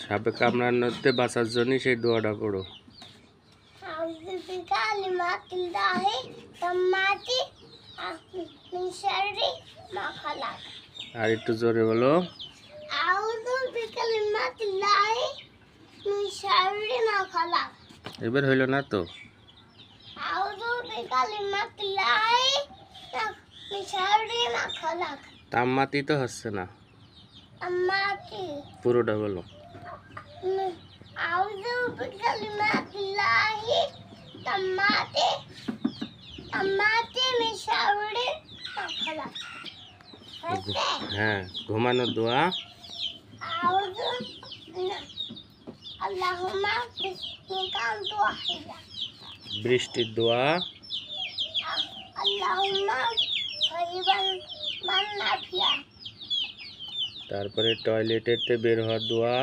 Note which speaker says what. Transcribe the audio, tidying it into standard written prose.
Speaker 1: সাপে কামড়ানোতে বাঁচার জন্য সেই দোয়াটা পড়ো। আর একটু জোরে বলো। এবার হইল না তো। তাম্মাতি তো হচ্ছে না, পুরোটা বলো। হ্যাঁ, ঘুমানো দোয়া। বৃষ্টির দোয়া। তারপরে টয়লেটেতে বের হওয়ার দোয়া।